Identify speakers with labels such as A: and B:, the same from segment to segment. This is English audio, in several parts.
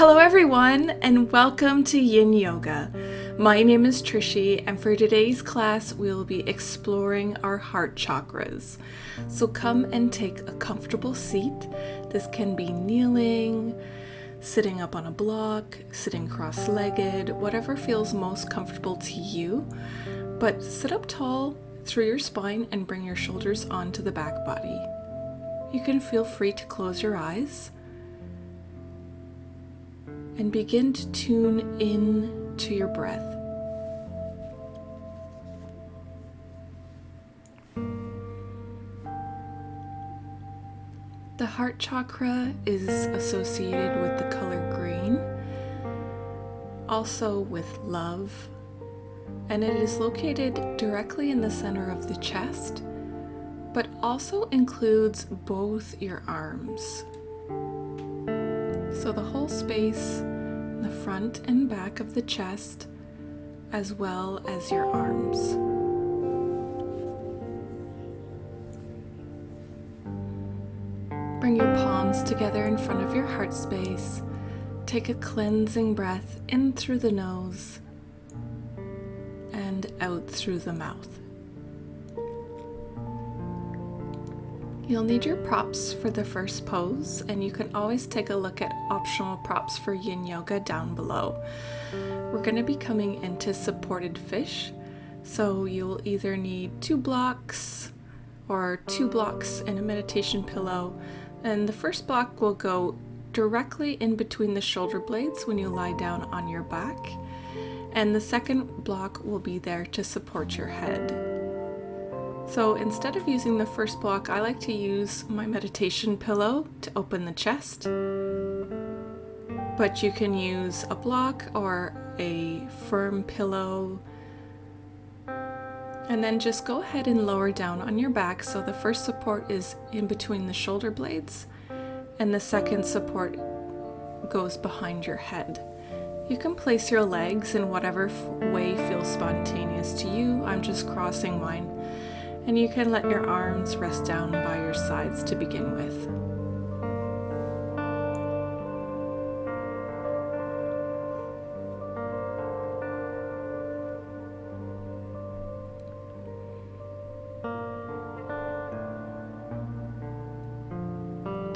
A: Hello everyone, and welcome to Yin Yoga. My name is Trishy, and for today's class we will be exploring our heart chakras. So come and take a comfortable seat. This can be kneeling, sitting up on a block, sitting cross-legged, whatever feels most comfortable to you. But sit up tall through your spine and bring your shoulders onto the back body. You can feel free to close your eyes and begin to tune in to your breath. The heart chakra is associated with the color green, also with love, and it is located directly in the center of the chest, but also includes both your arms. So the whole space, the front and back of the chest, as well as your arms. Bring your palms together in front of your heart space. Take a cleansing breath in through the nose and out through the mouth. You'll need your props for the first pose, and you can always take a look at optional props for Yin Yoga down below. We're going to be coming into supported fish, so you'll either need 2 blocks or 2 blocks and a meditation pillow, and the first block will go directly in between the shoulder blades when you lie down on your back, and the second block will be there to support your head. So instead of using the first block, I like to use my meditation pillow to open the chest. But you can use a block or a firm pillow. And then just go ahead and lower down on your back so the first support is in between the shoulder blades and the second support goes behind your head. You can place your legs in whatever way feels spontaneous to you. I'm just crossing mine. And you can let your arms rest down by your sides to begin with.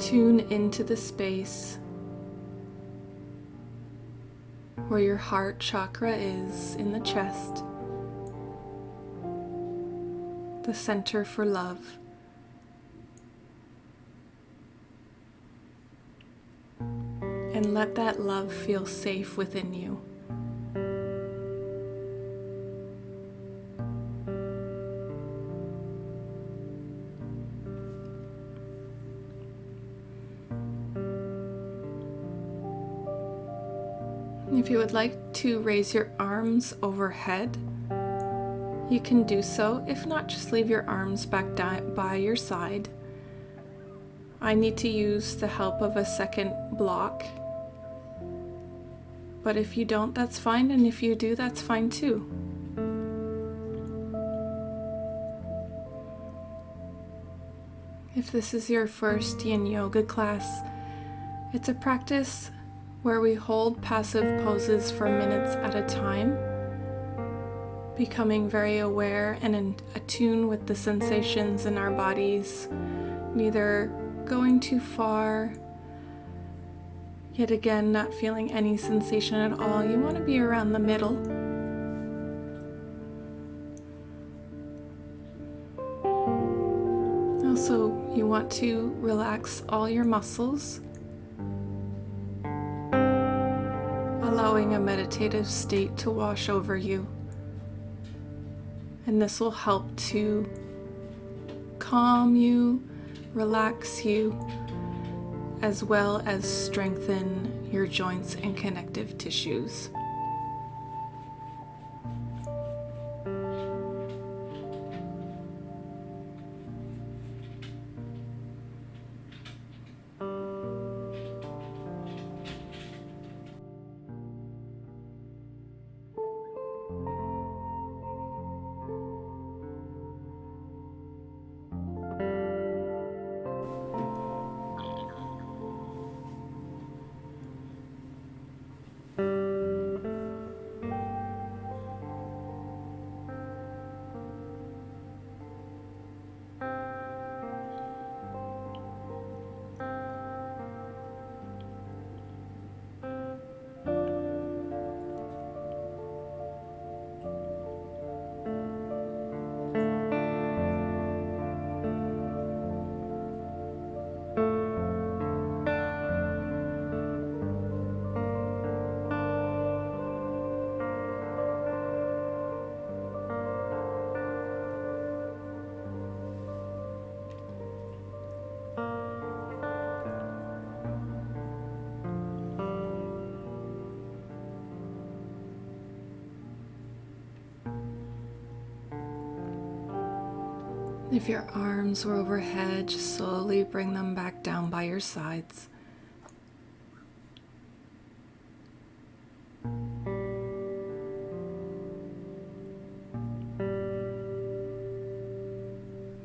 A: Tune into the space where your heart chakra is in the chest, the center for love. And let that love feel safe within you. If you would like to raise your arms overhead, you can do so. If not, just leave your arms back down by your side. I need to use the help of a second block. But if you don't, that's fine. And if you do, that's fine too. If this is your first Yin Yoga class, it's a practice where we hold passive poses for minutes at a time, becoming very aware and attuned with the sensations in our bodies, neither going too far, yet again not feeling any sensation at all. You want to be around the middle. Also, you want to relax all your muscles, allowing a meditative state to wash over you. And this will help to calm you, relax you, as well as strengthen your joints and connective tissues. If your arms were overhead, just slowly bring them back down by your sides.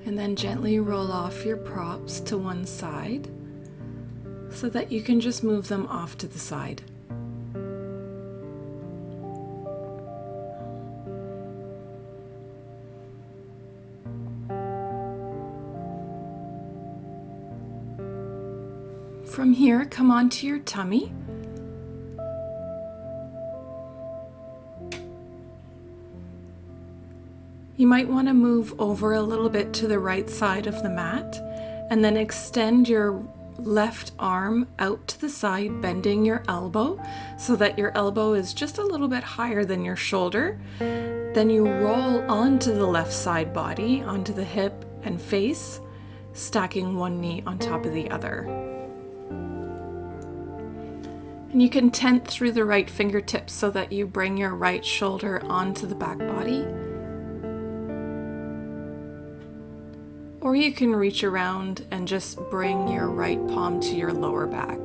A: And then gently roll off your props to one side so that you can just move them off to the side. From here, come onto your tummy. You might want to move over a little bit to the right side of the mat and then extend your left arm out to the side, bending your elbow so that your elbow is just a little bit higher than your shoulder. Then you roll onto the left side body, onto the hip and face, stacking one knee on top of the other. And you can tent through the right fingertips so that you bring your right shoulder onto the back body. Or you can reach around and just bring your right palm to your lower back.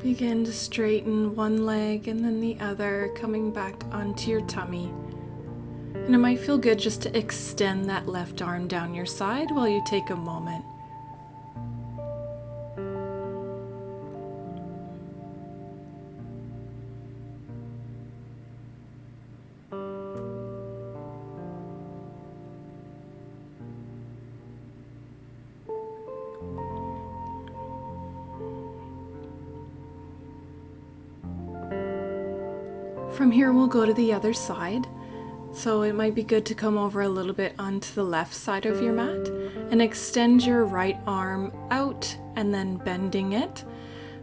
A: Begin to straighten one leg and then the other, coming back onto your tummy. And it might feel good just to extend that left arm down your side while you take a moment. From here, we'll go to the other side. So it might be good to come over a little bit onto the left side of your mat and extend your right arm out and then bending it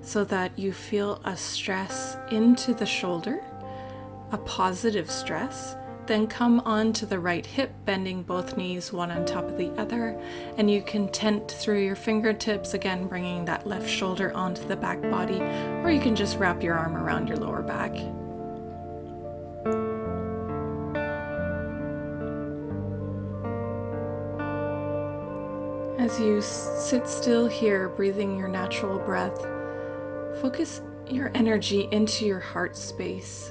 A: so that you feel a stress into the shoulder, a positive stress. Then come onto the right hip, bending both knees one on top of the other, and you can tent through your fingertips, again bringing that left shoulder onto the back body, or you can just wrap your arm around your lower back. As you sit still here, breathing your natural breath, focus your energy into your heart space.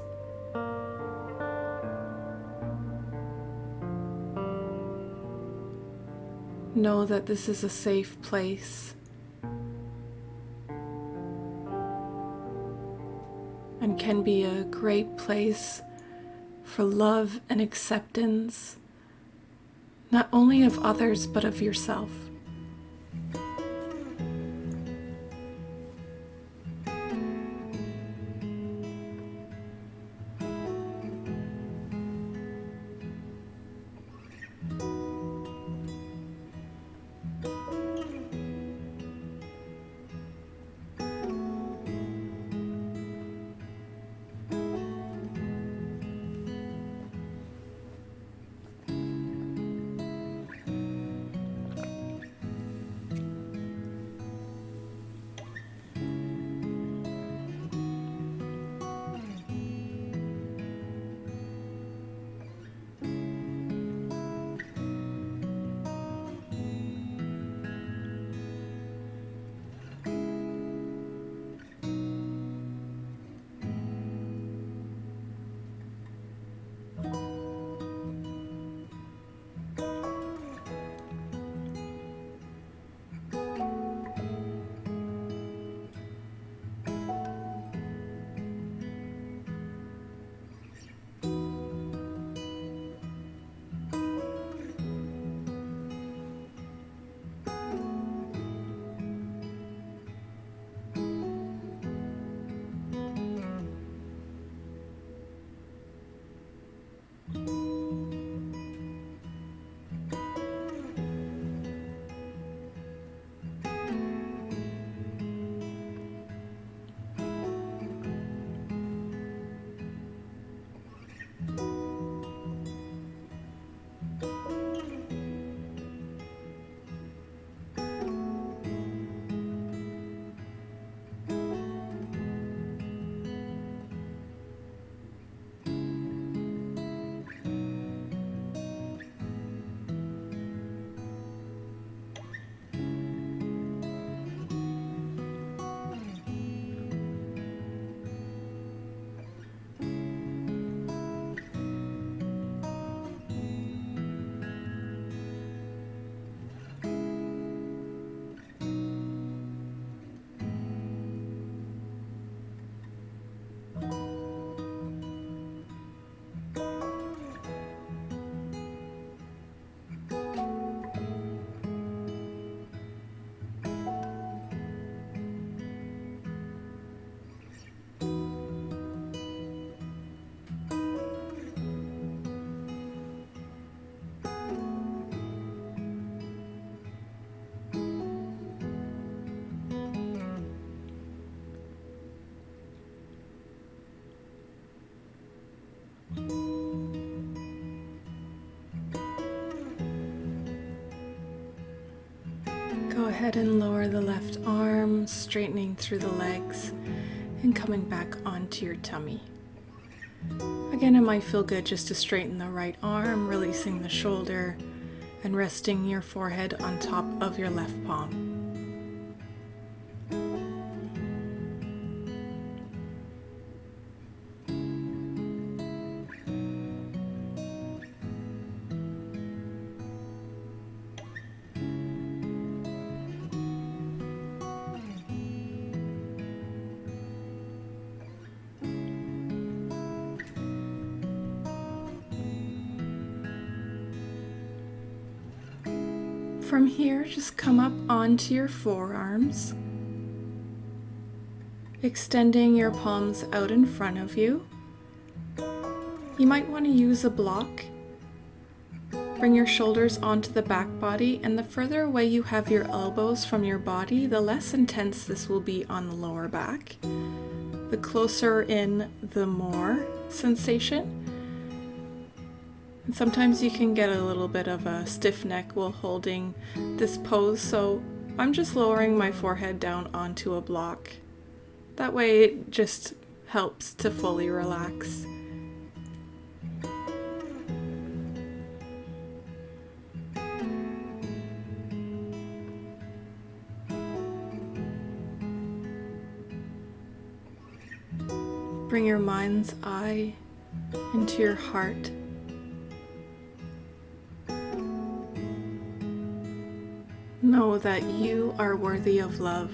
A: Know that this is a safe place and can be a great place for love and acceptance, not only of others but of yourself. Go ahead and lower the left arm, straightening through the legs and coming back onto your tummy. Again, it might feel good just to straighten the right arm, releasing the shoulder and resting your forehead on top of your left palm. From here, just come up onto your forearms, extending your palms out in front of you, You might want to use a block. Bring your shoulders onto the back body, and the further away you have your elbows from your body, the less intense this will be on the lower back. The closer in, the more sensation. And sometimes you can get a little bit of a stiff neck while holding this pose, so I'm just lowering my forehead down onto a block. That way it just helps to fully relax. Bring your mind's eye into your heart. Know that you are worthy of love.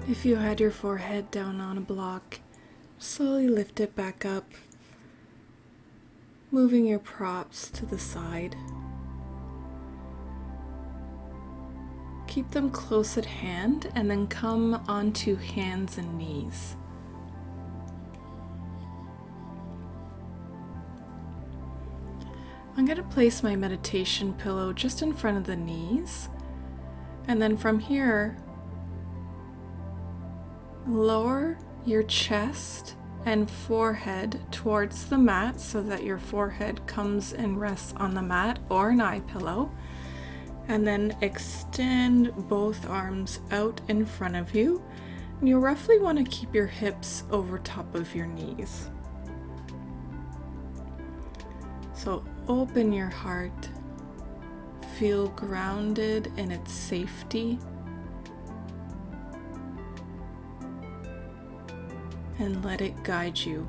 A: If you had your forehead down on a block, Slowly lift it back up, moving your props to the side. Keep them close at hand and then come onto hands and knees. I'm going to place my meditation pillow just in front of the knees, and then from here, lower your chest and forehead towards the mat so that your forehead comes and rests on the mat or an eye pillow, and then extend both arms out in front of you. And you roughly want to keep your hips over top of your knees. So open your heart, feel grounded in its safety, and let it guide you.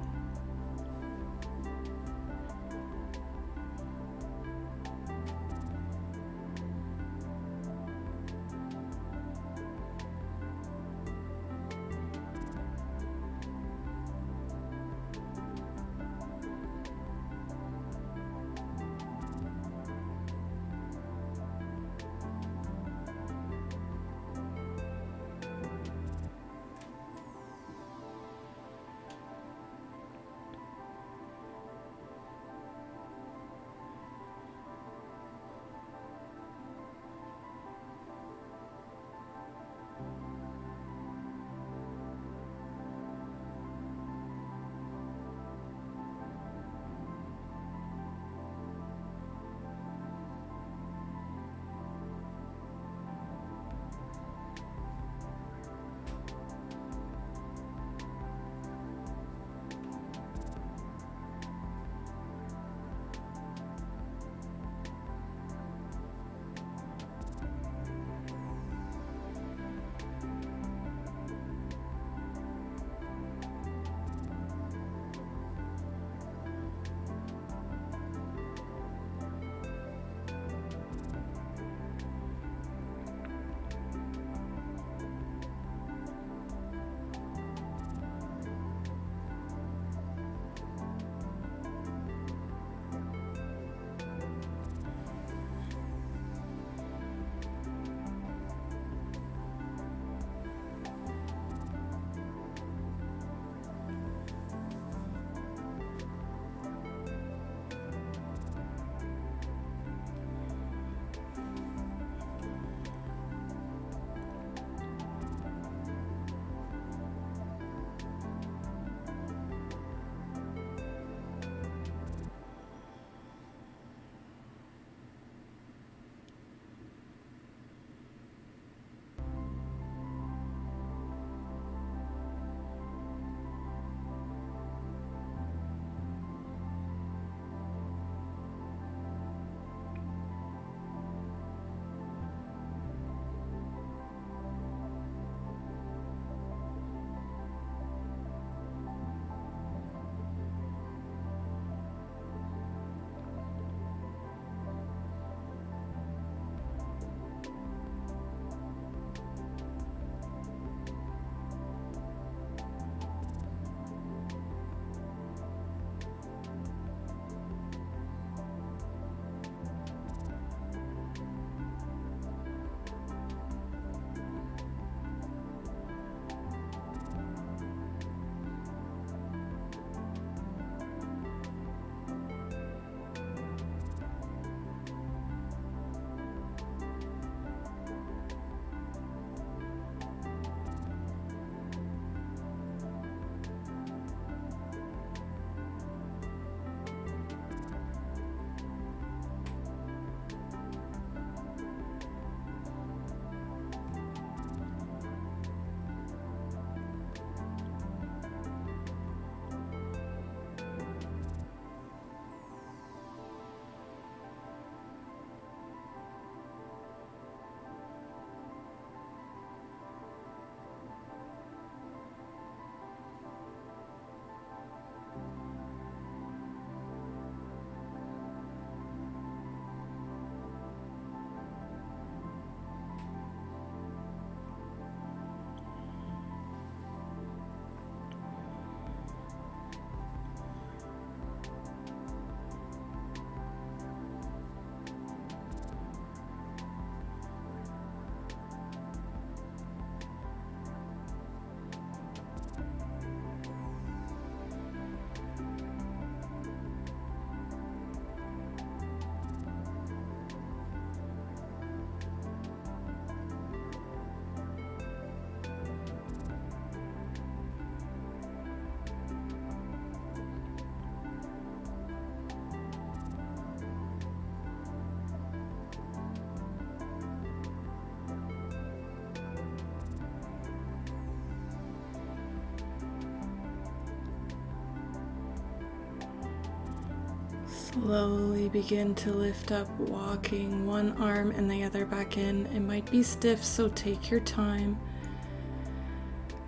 A: Slowly begin to lift up, walking one arm and the other back in. It might be stiff, so take your time.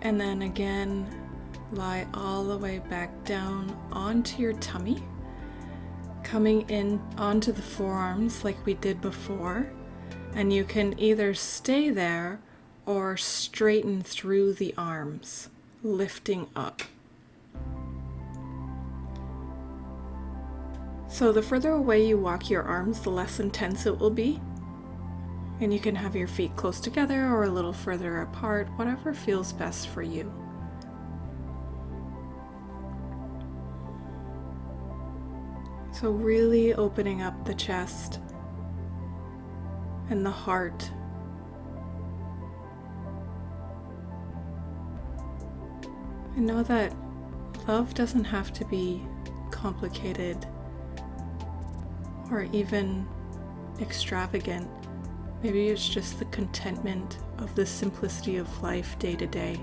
A: And then again, lie all the way back down onto your tummy, coming in onto the forearms like we did before. And you can either stay there or straighten through the arms, lifting up. So the further away you walk your arms, the less intense it will be. And you can have your feet close together or a little further apart, whatever feels best for you. So really opening up the chest and the heart. And know that love doesn't have to be complicated or even extravagant. Maybe it's just the contentment of the simplicity of life day to day.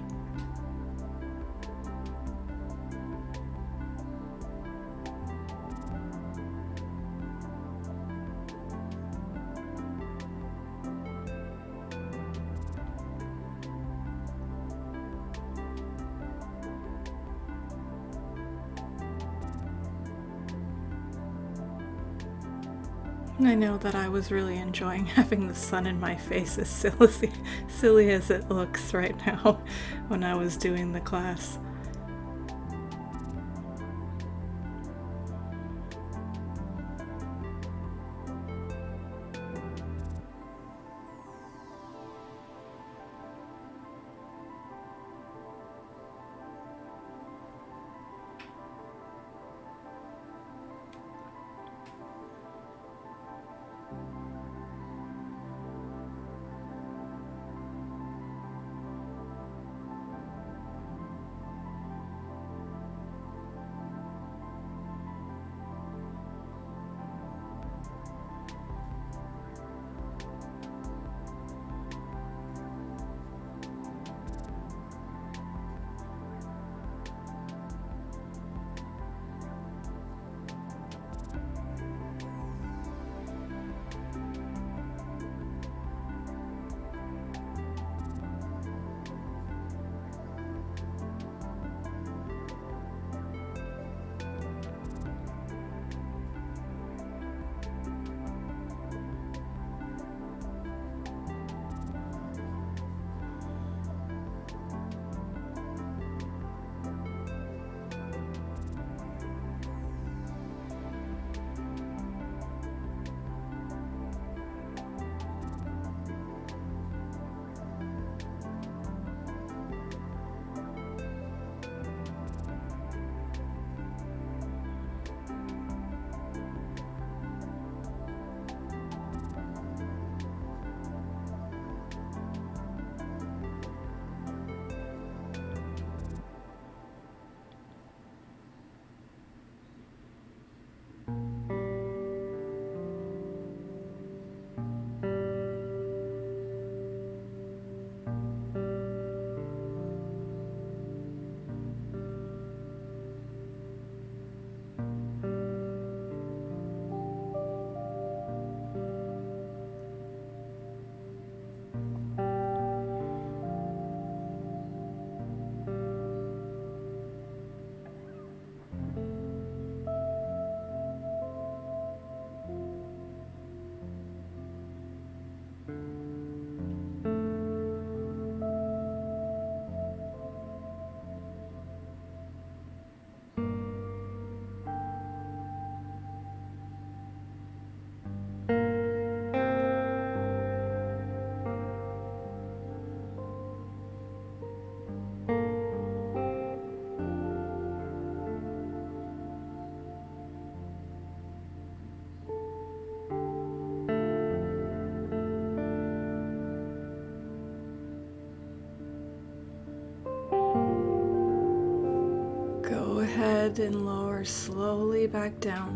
A: I know that I was really enjoying having the sun in my face, as silly as it looks right now when I was doing the class. Ahead and lower slowly back down.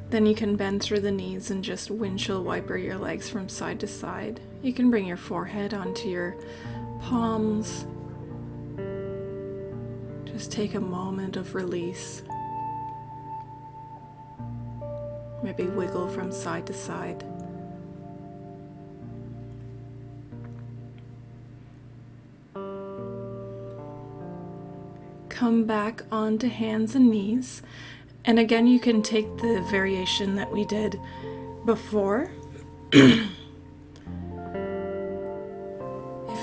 A: Then you can bend through the knees and just windshield wiper your legs from side to side. You can bring your forehead onto your palms Just take a moment of release. Maybe wiggle from side to side. Come back onto hands and knees. And again, you can take the variation that we did before. If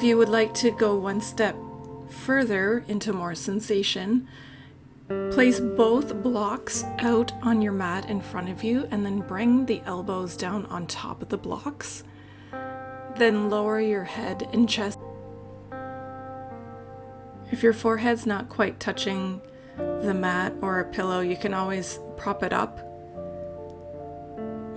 A: you would like to go one step further into more sensation, place both blocks out on your mat in front of you and then bring the elbows down on top of the blocks. Then lower your head and chest. If your forehead's not quite touching the mat or a pillow, you can always prop it up.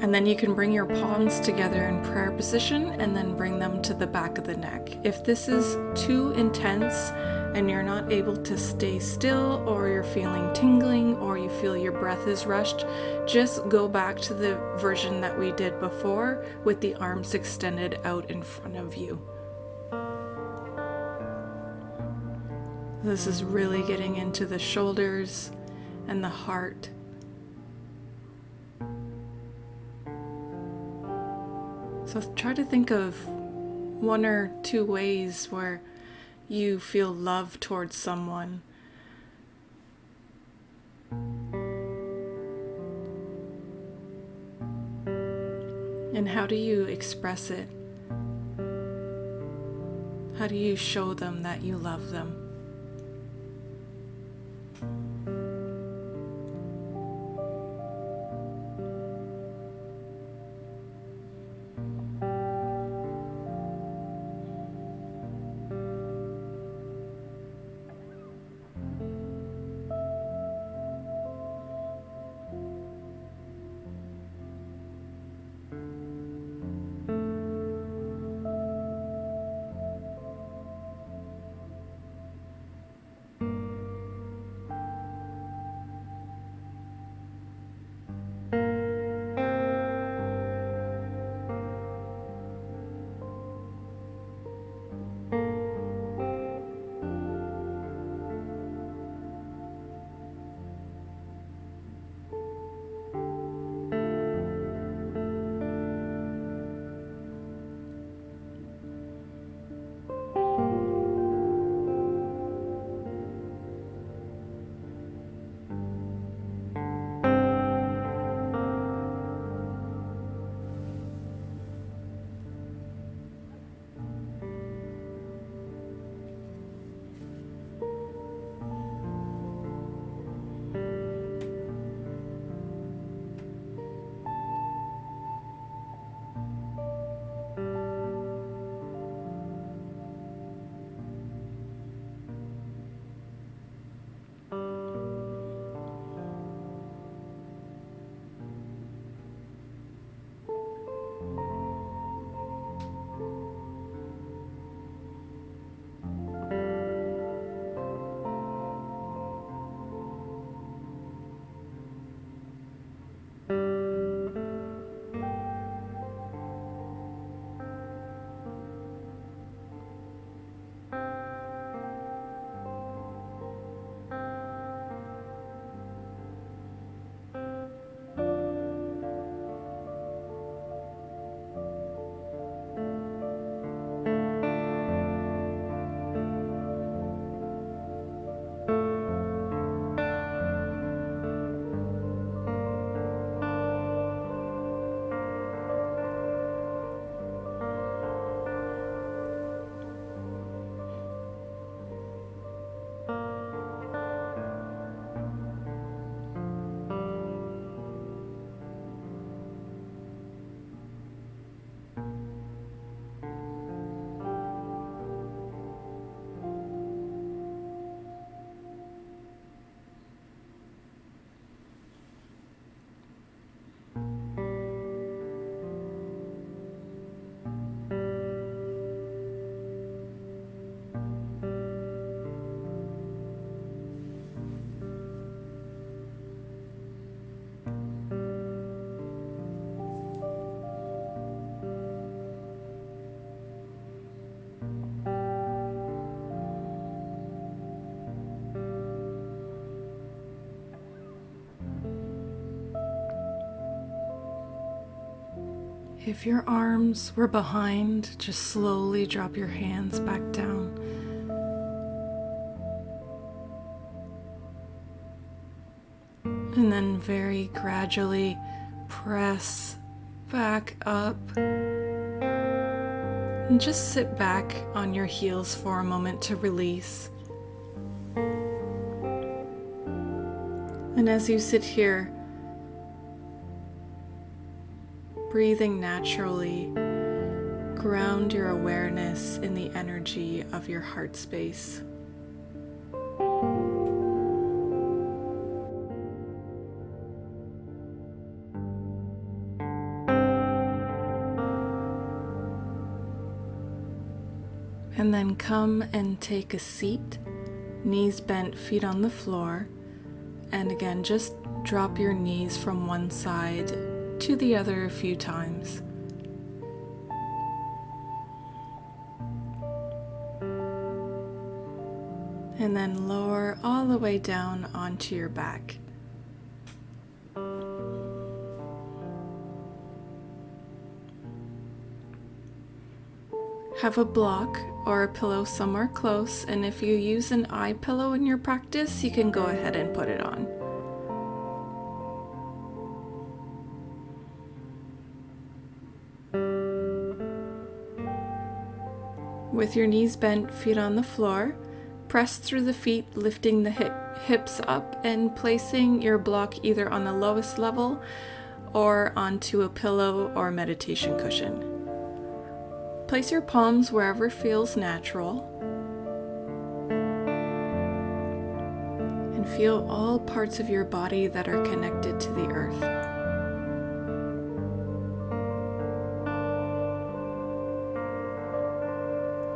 A: And then you can bring your palms together in prayer position and then bring them to the back of the neck. If this is too intense and you're not able to stay still, or you're feeling tingling, or you feel your breath is rushed, just go back to the version that we did before with the arms extended out in front of you. This is really getting into the shoulders and the heart. So try to think of one or two ways where you feel love towards someone. And how do you express it? How do you show them that you love them? If your arms were behind, just slowly drop your hands back down. And then very gradually press back up. And just sit back on your heels for a moment to release. And as you sit here, breathing naturally, ground your awareness in the energy of your heart space. And then come and take a seat, knees bent, feet on the floor. And again, just drop your knees from one side to the other a few times. And then lower all the way down onto your back. Have a block or a pillow somewhere close, and if you use an eye pillow in your practice, you can go ahead and put it on. With your knees bent, feet on the floor, press through the feet, lifting the hips up and placing your block either on the lowest level or onto a pillow or meditation cushion. Place your palms wherever feels natural and feel all parts of your body that are connected to the earth.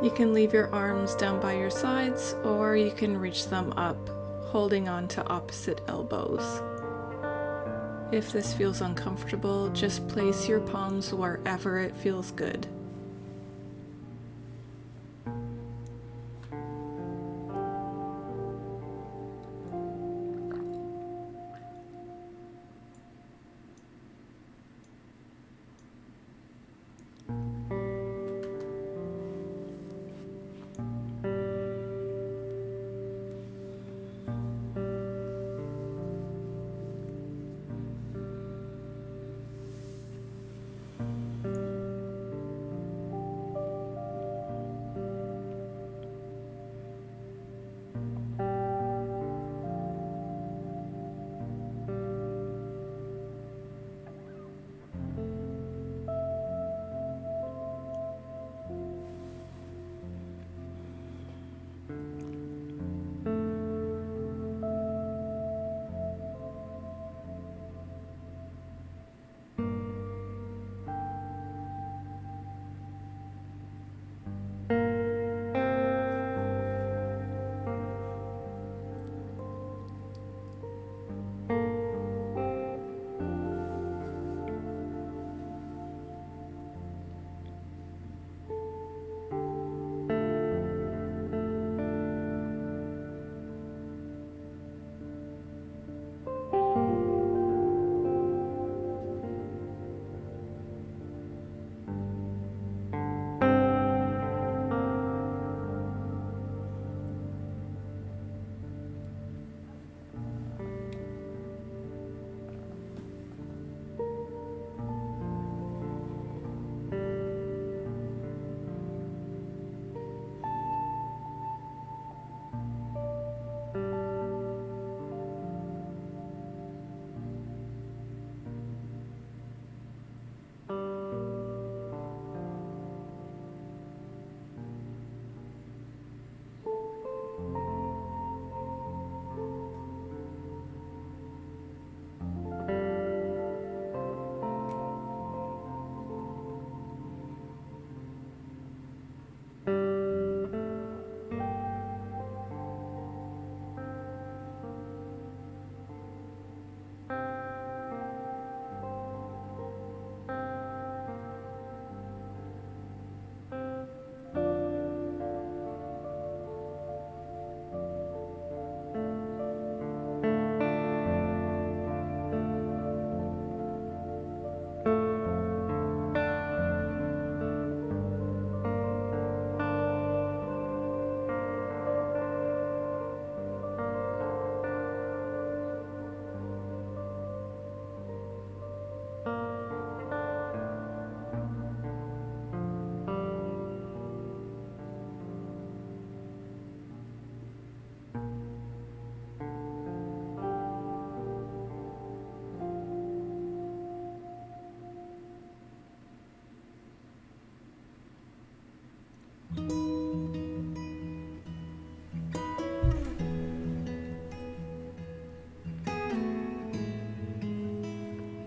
A: You can leave your arms down by your sides, or you can reach them up, holding on to opposite elbows. If this feels uncomfortable, just place your palms wherever it feels good.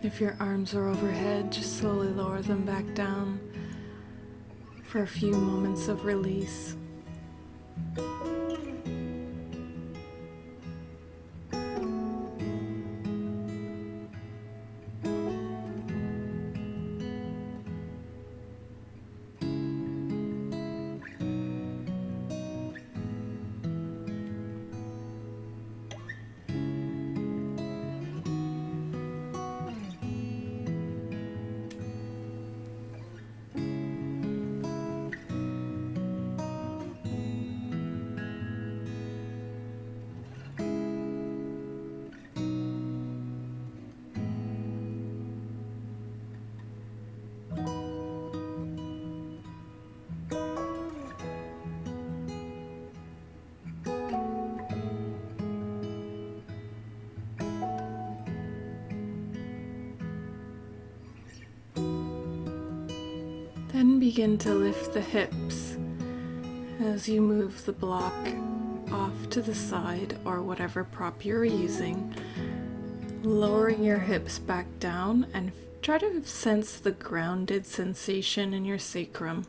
A: If your arms are overhead, just slowly lower them back down for a few moments of release. Then begin to lift the hips as you move the block off to the side or whatever prop you're using, lowering your hips back down and try to sense the grounded sensation in your sacrum.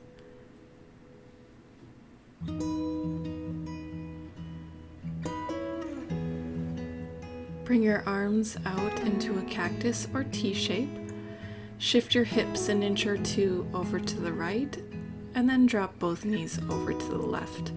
A: Bring your arms out into a cactus or T shape. Shift your hips an inch or two over to the right, and then drop both knees over to the left.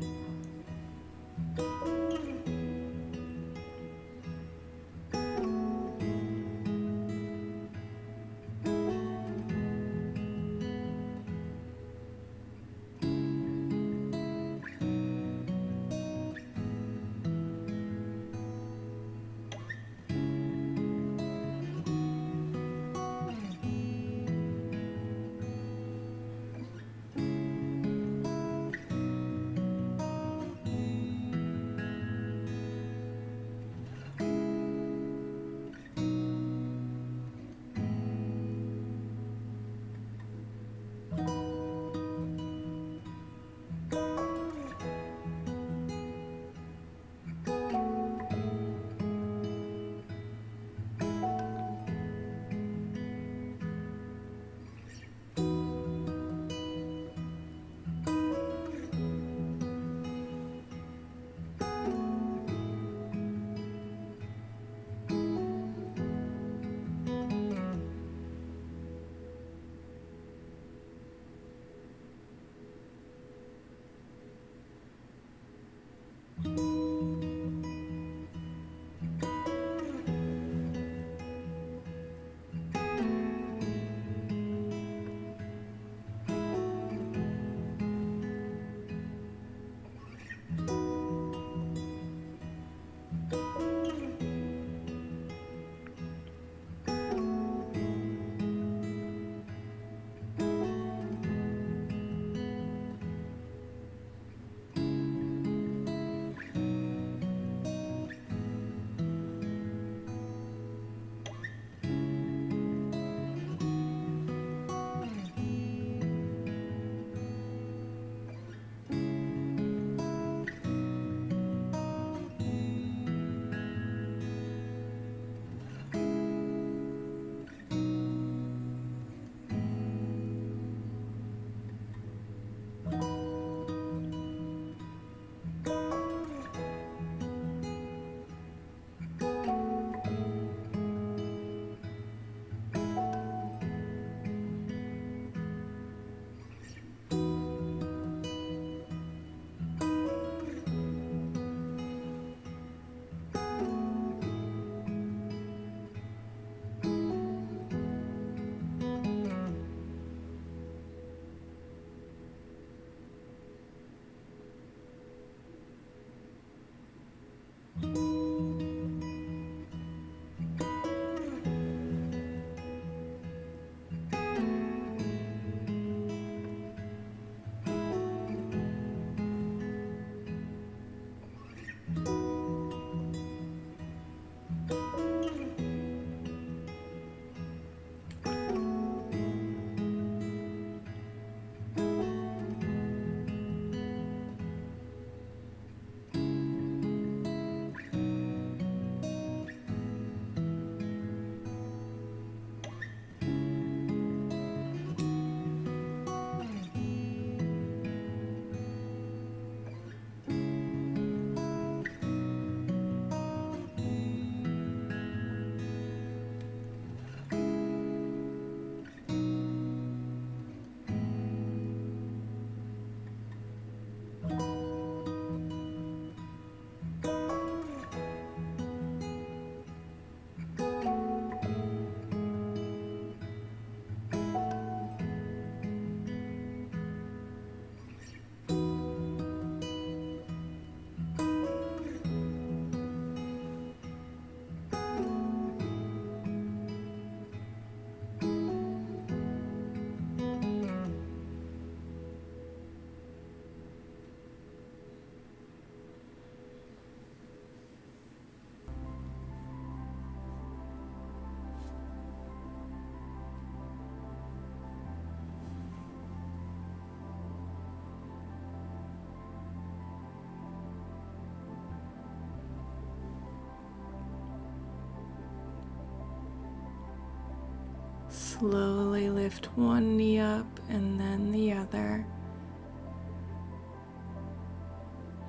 A: Slowly lift one knee up and then the other.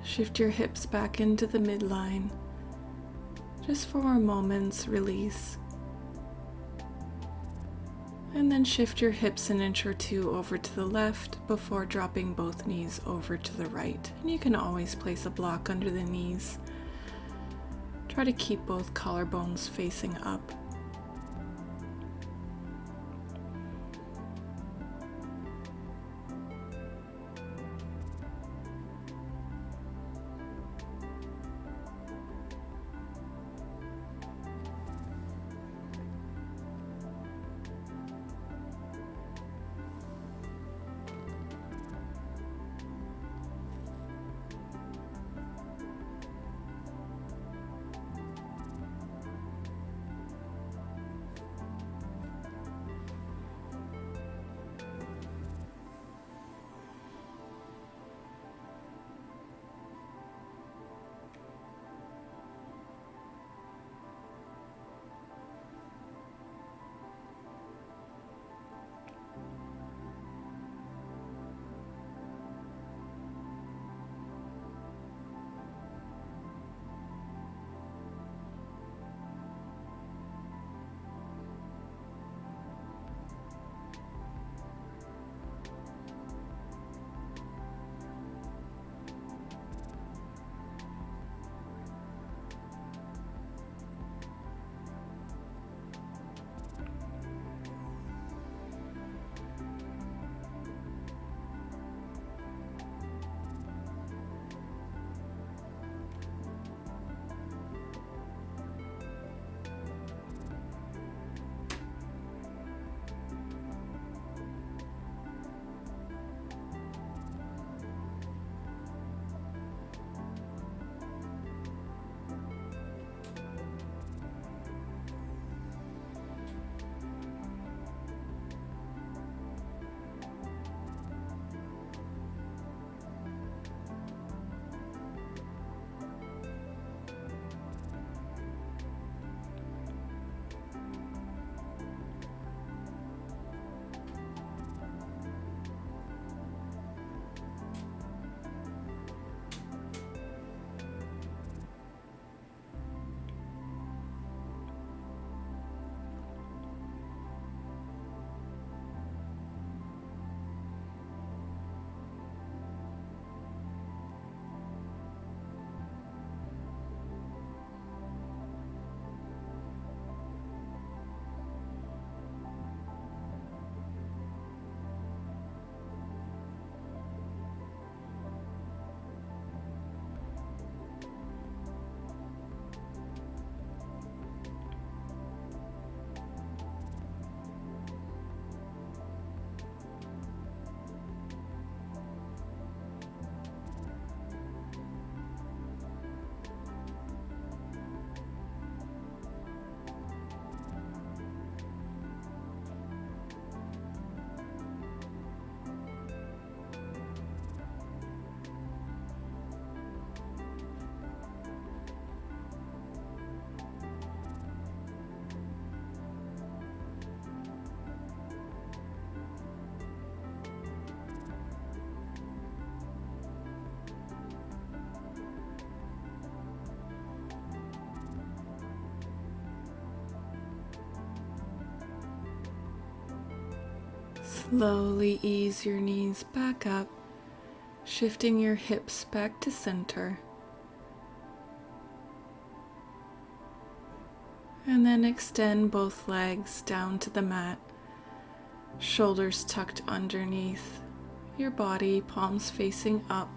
A: Shift your hips back into the midline. Just for a moment's release. And then shift your hips an inch or two over to the left before dropping both knees over to the right. And you can always place a block under the knees. Try to keep both collarbones facing up. Slowly ease your knees back up, shifting your hips back to center. And then extend both legs down to the mat, shoulders tucked underneath your body, palms facing up.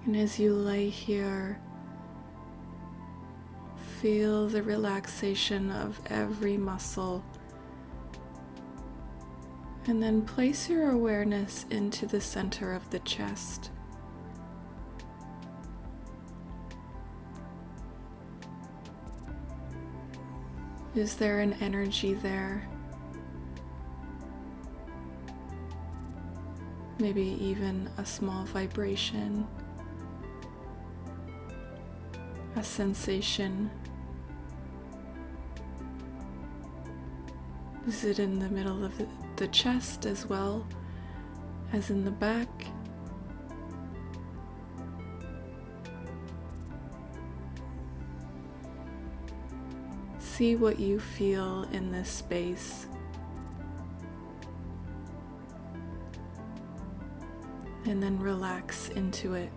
A: And as you lay here, feel the relaxation of every muscle. And then place your awareness into the center of the chest. Is there an energy there? Maybe even a small vibration, a sensation. Is it in the middle of the chest as well as in the back? See what you feel in this space. And then relax into it.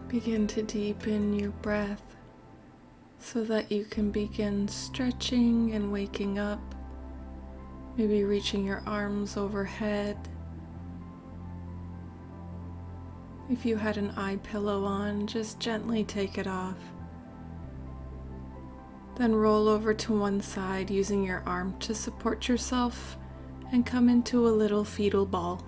A: Begin to deepen your breath so that you can begin stretching and waking up, maybe reaching your arms overhead. If you had an eye pillow on, just gently take it off. Then roll over to one side using your arm to support yourself and come into a little fetal ball.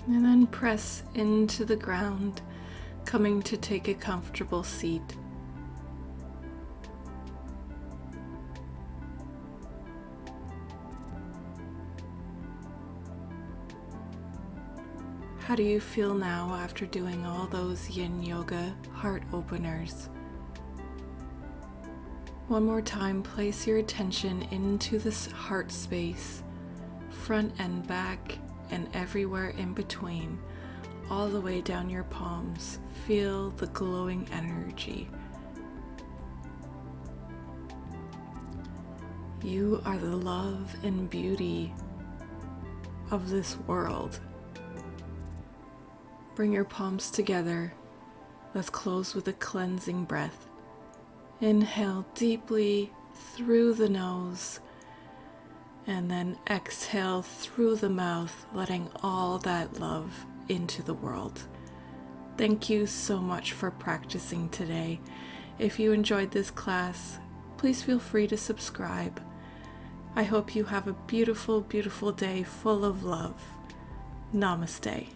A: And then press into the ground, coming to take a comfortable seat. How do you feel now after doing all those Yin Yoga heart openers? One more time, place your attention into this heart space, front and back, and everywhere in between, all the way down your palms. Feel the glowing energy. You are the love and beauty of this world. Bring your palms together. Let's close with a cleansing breath. Inhale deeply through the nose, and then exhale through the mouth, letting all that love into the world. Thank you so much for practicing today. If you enjoyed this class, please feel free to subscribe. I hope you have a beautiful, beautiful day full of love. Namaste.